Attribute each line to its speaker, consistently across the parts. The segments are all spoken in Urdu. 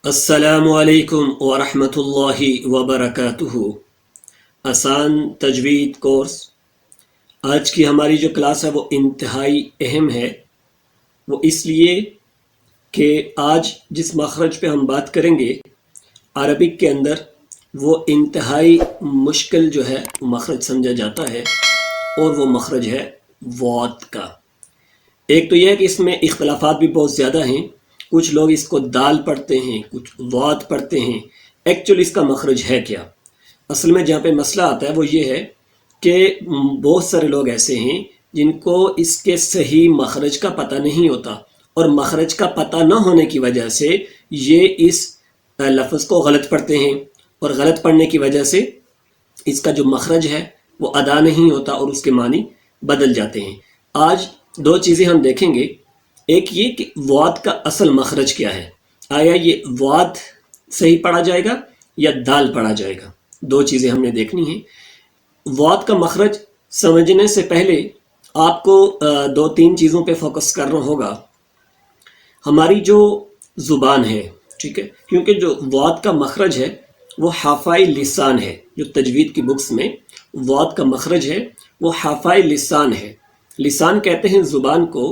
Speaker 1: السلام علیکم ورحمۃ اللہ وبرکاتہ۔ آسان تجوید کورس، آج کی ہماری جو کلاس ہے وہ انتہائی اہم ہے۔ وہ اس لیے کہ آج جس مخرج پہ ہم بات کریں گے عربک کے اندر، وہ انتہائی مشکل جو ہے مخرج سمجھا جاتا ہے، اور وہ مخرج ہے واد کا۔ ایک تو یہ ہے کہ اس میں اختلافات بھی بہت زیادہ ہیں، کچھ لوگ اس کو دال پڑھتے ہیں، کچھ واد پڑھتے ہیں۔ ایکچولی اس کا مخرج ہے کیا؟ اصل میں جہاں پہ مسئلہ آتا ہے وہ یہ ہے کہ بہت سارے لوگ ایسے ہیں جن کو اس کے صحیح مخرج کا پتہ نہیں ہوتا، اور مخرج کا پتہ نہ ہونے کی وجہ سے یہ اس لفظ کو غلط پڑھتے ہیں، اور غلط پڑھنے کی وجہ سے اس کا جو مخرج ہے وہ ادا نہیں ہوتا اور اس کے معنی بدل جاتے ہیں۔ آج دو چیزیں ہم دیکھیں گے، ایک یہ کہ واد کا اصل مخرج کیا ہے، آیا یہ واد صحیح پڑھا جائے گا یا دال پڑھا جائے گا، دو چیزیں ہم نے دیکھنی ہیں۔ واد کا مخرج سمجھنے سے پہلے آپ کو دو تین چیزوں پہ فوکس کرنا ہوگا۔ ہماری جو زبان ہے، ٹھیک ہے، کیونکہ جو واد کا مخرج ہے وہ حافظ لسان ہے، جو تجوید کی بکس میں واد کا مخرج ہے وہ حافظ لسان ہے۔ لسان کہتے ہیں زبان کو،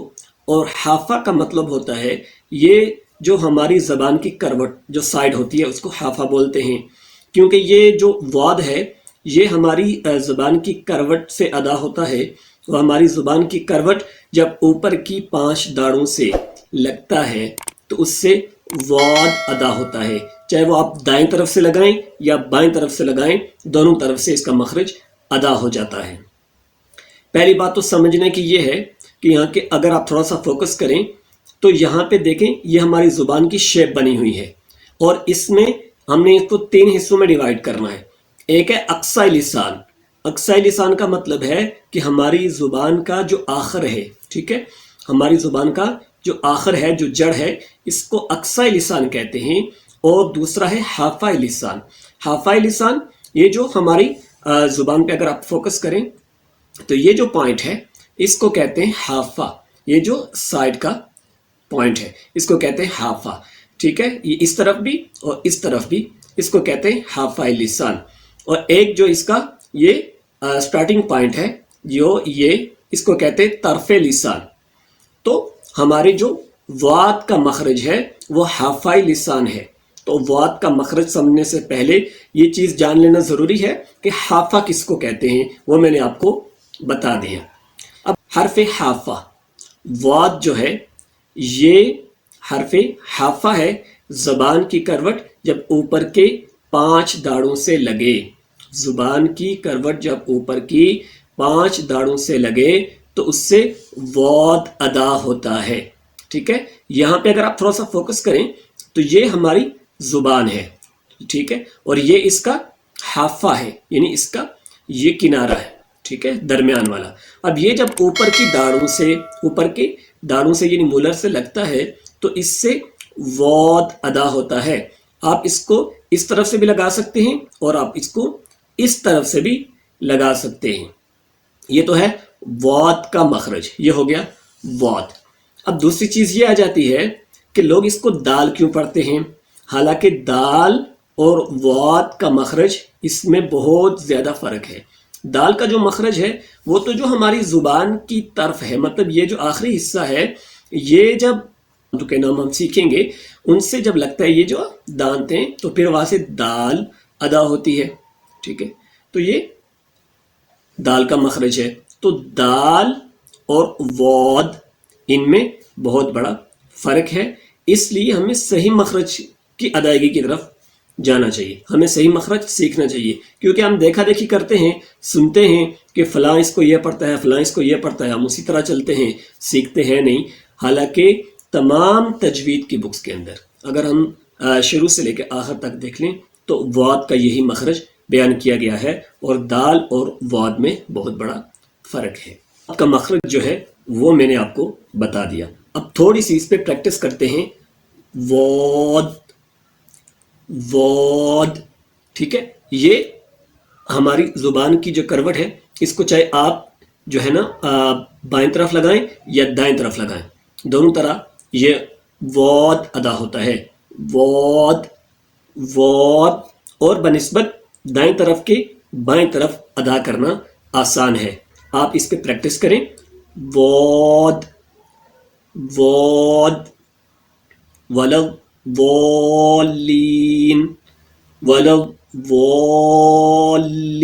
Speaker 1: اور حافہ کا مطلب ہوتا ہے یہ جو ہماری زبان کی کروٹ جو سائیڈ ہوتی ہے اس کو حافہ بولتے ہیں، کیونکہ یہ جو واد ہے یہ ہماری زبان کی کروٹ سے ادا ہوتا ہے۔ وہ ہماری زبان کی کروٹ جب اوپر کی 5 داڑوں سے لگتا ہے تو اس سے واد ادا ہوتا ہے، چاہے وہ آپ دائیں طرف سے لگائیں یا بائیں طرف سے لگائیں، دونوں طرف سے اس کا مخرج ادا ہو جاتا ہے۔ پہلی بات تو سمجھنے کی یہ ہے کہ یہاں کے اگر آپ تھوڑا سا فوکس کریں تو یہاں پہ دیکھیں یہ ہماری زبان کی شیپ بنی ہوئی ہے، اور اس میں ہم نے اس کو 3 حصوں میں ڈیوائیڈ کرنا ہے۔ ایک ہے اقصی لسان۔ اقصی لسان کا مطلب ہے کہ ہماری زبان کا جو آخر ہے، ٹھیک ہے، ہماری زبان کا جو آخر ہے، جو جڑ ہے، اس کو اقصی لسان کہتے ہیں۔ اور دوسرا ہے حافظ لسان۔ حافظ لسان یہ جو ہماری زبان پہ اگر آپ فوکس کریں تو یہ جو پوائنٹ ہے اس کو کہتے ہیں حافہ، یہ جو سائڈ کا پوائنٹ ہے اس کو کہتے ہیں حافہ، ٹھیک ہے، یہ اس طرف بھی اور اس طرف بھی، اس کو کہتے ہیں حافظ لسان۔ اور ایک جو اس کا یہ سٹارٹنگ پوائنٹ ہے جو یہ اس کو کہتے ہیں طرف لسان۔ تو ہمارے جو واد کا مخرج ہے وہ حافظ لسان ہے۔ تو واد کا مخرج سمجھنے سے پہلے یہ چیز جان لینا ضروری ہے کہ حافہ کس کو کہتے ہیں، وہ میں نے آپ کو بتا دیا۔ اب حرف حافہ، واد جو ہے یہ حرف حافہ ہے، زبان کی کروٹ جب اوپر کے 5 داڑوں سے لگے، زبان کی کروٹ جب اوپر کی 5 داڑوں سے لگے تو اس سے واد ادا ہوتا ہے، ٹھیک ہے۔ یہاں پہ اگر آپ تھوڑا سا فوکس کریں تو یہ ہماری زبان ہے، ٹھیک ہے، اور یہ اس کا حافہ ہے، یعنی اس کا یہ کنارہ ہے، ٹھیک ہے، درمیان والا۔ اب یہ جب اوپر کی داڑوں سے یعنی مولر سے لگتا ہے تو اس سے واد ادا ہوتا ہے۔ آپ اس کو اس طرف سے بھی لگا سکتے ہیں اور آپ اس کو اس طرف سے بھی لگا سکتے ہیں۔ یہ تو ہے واد کا مخرج، یہ ہو گیا واد۔ اب دوسری چیز یہ آ جاتی ہے کہ لوگ اس کو دال کیوں پڑھتے ہیں، حالانکہ دال اور واد کا مخرج اس میں بہت زیادہ فرق ہے۔ دال کا جو مخرج ہے وہ تو جو ہماری زبان کی طرف ہے، مطلب یہ جو آخری حصہ ہے، یہ جب کے نام ہم سیکھیں گے ان سے جب لگتا ہے یہ جو دانت ہیں تو پھر وہاں سے دال ادا ہوتی ہے، ٹھیک ہے، تو یہ دال کا مخرج ہے۔ تو دال اور واد ان میں بہت بڑا فرق ہے، اس لیے ہمیں صحیح مخرج کی ادائیگی کی طرف جانا چاہیے، ہمیں صحیح مخرج سیکھنا چاہیے، کیونکہ ہم دیکھا دیکھی کرتے ہیں، سنتے ہیں کہ فلاں اس کو یہ پڑھتا ہے، فلاں اس کو یہ پڑھتا ہے، ہم اسی طرح چلتے ہیں، سیکھتے ہیں نہیں۔ حالانکہ تمام تجوید کی بکس کے اندر اگر ہم شروع سے لے کے آخر تک دیکھ لیں تو واد کا یہی مخرج بیان کیا گیا ہے، اور دال اور واد میں بہت بڑا فرق ہے۔ واد کا مخرج جو ہے وہ میں نے آپ کو بتا دیا۔ اب تھوڑی سی اس پہ پریکٹس کرتے ہیں۔ واد، واد، ٹھیک ہے، یہ ہماری زبان کی جو کروٹ ہے اس کو چاہے آپ جو ہے نا بائیں طرف لگائیں یا دائیں طرف لگائیں، دونوں طرح یہ واد ادا ہوتا ہے۔ واد واد، اور بنسبت دائیں طرف کے بائیں طرف ادا کرنا آسان ہے. آپ اس پہ پریکٹس کریں. واد واد، ولد والین ولد والین.